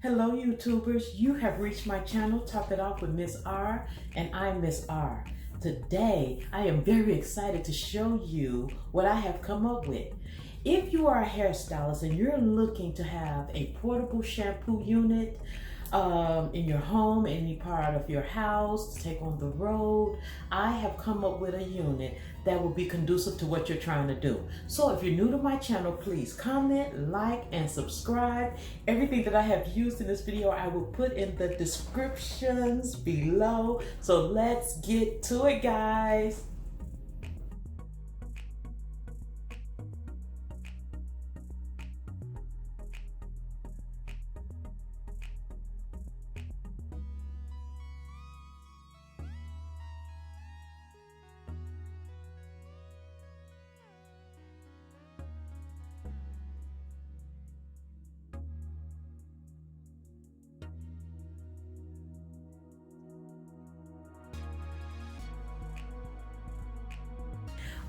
Hello YouTubers, you have reached my channel, Top It Off with Miss R, and I'm Miss R. Today, I am very excited to show you what I have come up with. If you are a hairstylist and you're looking to have a portable shampoo unit in your home, any part of your house to take on the road, I have come up with a unit that will be conducive to what you're trying to do. So if you're new to my channel, please comment, like, and subscribe. Everything that I have used in this video, I will put in the descriptions below. So let's get to it, guys.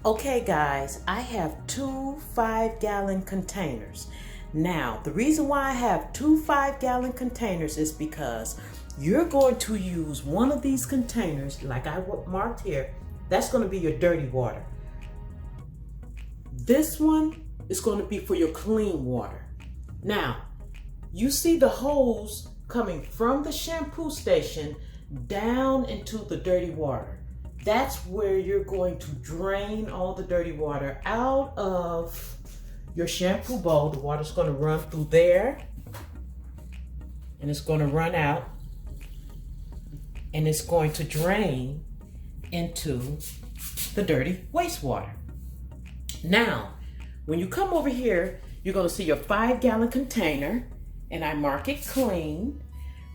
Okay guys, I have two 5-gallon containers. Now, the reason why I have two 5-gallon containers is because you're going to use one of these containers, like I marked here, that's going to be your dirty water. This one is going to be for your clean water. Now, you see the hose coming from the shampoo station down into the dirty water. That's where you're going to drain all the dirty water out of your shampoo bowl. The water's going to run through there and it's going to run out and it's going to drain into the dirty wastewater. Now, when you come over here, you're going to see your 5-gallon container, and I mark it clean,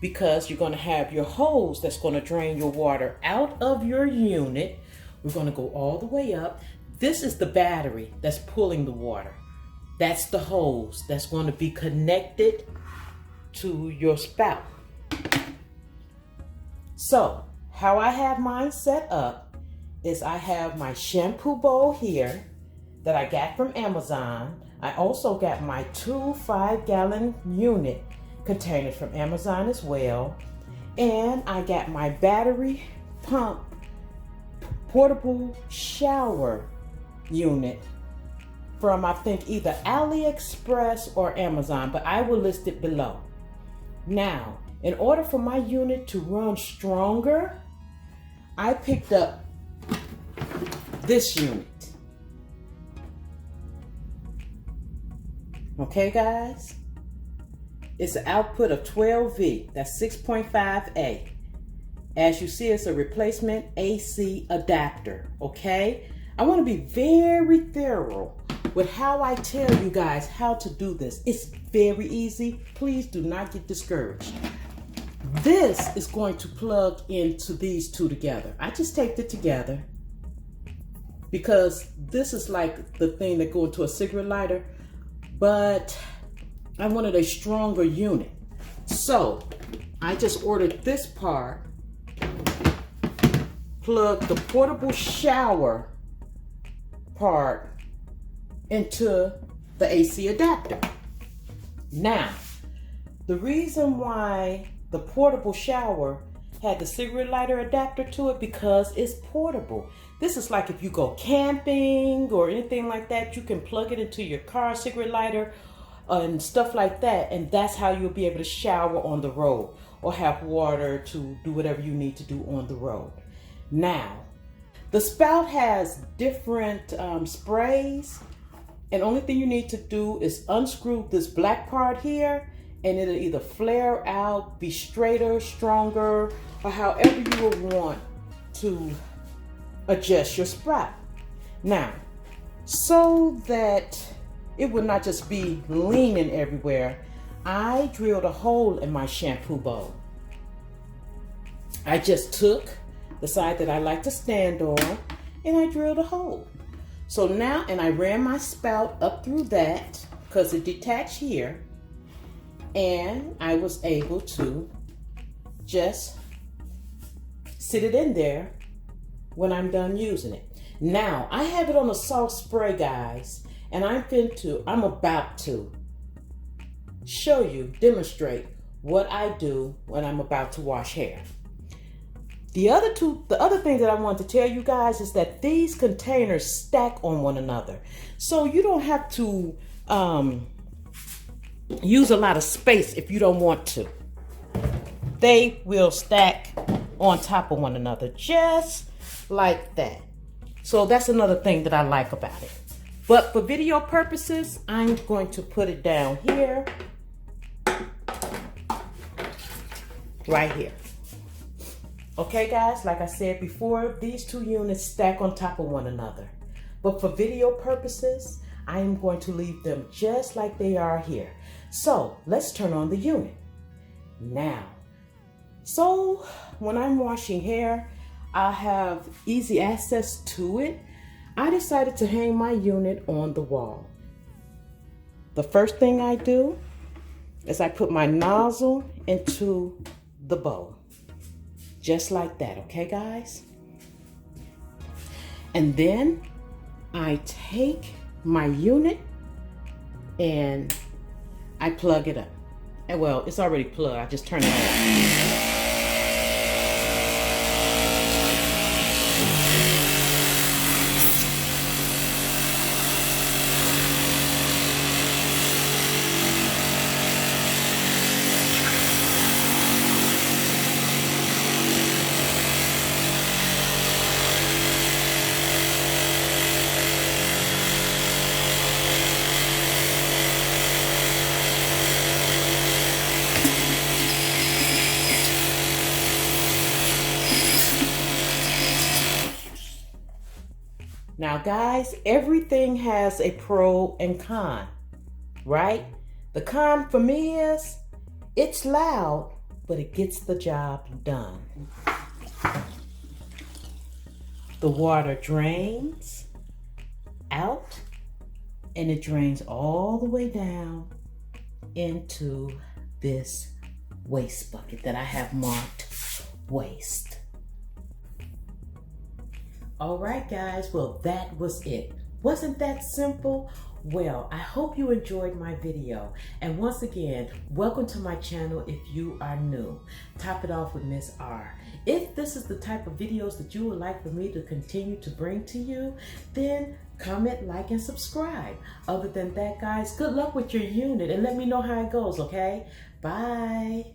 because you're going to have your hose that's going to drain your water out of your unit. We're going to go all the way up. This is the battery that's pulling the water. That's the hose that's going to be connected to your spout. So, how I have mine set up is I have my shampoo bowl here that I got from Amazon. I also got my two 5-gallon unit containers from Amazon as well, and I got my battery pump portable shower unit from, I think, either AliExpress or Amazon, but I will list it below. Now, in order for my unit to run stronger, I picked up this unit. Okay guys, it's an output of 12V, that's 6.5A. As you see, it's a replacement AC adapter, okay? I want to be very thorough with how I tell you guys how to do this. It's very easy. Please do not get discouraged. This is going to plug into these two together. I just taped it together because this is like the thing that goes into a cigarette lighter, but I wanted a stronger unit. So I just ordered this part, plugged the portable shower part into the AC adapter. Now, the reason why the portable shower had the cigarette lighter adapter to it, because it's portable. This is like if you go camping or anything like that, you can plug it into your car cigarette lighter and stuff like that, and that's how you'll be able to shower on the road or have water to do whatever you need to do on the road. Now, the spout has different sprays, and only thing you need to do is unscrew this black part here, and it'll either flare out, be straighter, stronger, or however you will want to adjust your spout. Now, so that it would not just be leaning everywhere, I drilled a hole in my shampoo bowl. I just took the side that I like to stand on and I drilled a hole. So now, and I ran my spout up through that because it detached here, and I was able to just sit it in there when I'm done using it. Now, I have it on a soft spray, guys, and I'm about to show you, demonstrate what I do when I'm about to wash hair. The other thing that I want to tell you guys is that these containers stack on one another. So you don't have to use a lot of space if you don't want to. They will stack on top of one another just like that. So that's another thing that I like about it. But for video purposes, I'm going to put it down here, right here. Okay guys, like I said before, these two units stack on top of one another. But for video purposes, I am going to leave them just like they are here. So let's turn on the unit. Now, so when I'm washing hair, I have easy access to it. I decided to hang my unit on the wall. The first thing I do is I put my nozzle into the bowl. Just like that, okay guys? And then I take my unit and I plug it up. And well, it's already plugged, I just turn it on. Now guys, everything has a pro and con, right? The con for me is, it's loud, but it gets the job done. The water drains out and it drains all the way down into this waste bucket that I have marked waste. All right, guys, well, that was it. Wasn't that simple? Well, I hope you enjoyed my video. And once again, welcome to my channel if you are new. Top it off with Miss R. If this is the type of videos that you would like for me to continue to bring to you, then comment, like, and subscribe. Other than that, guys, good luck with your unit and let me know how it goes, okay? Bye.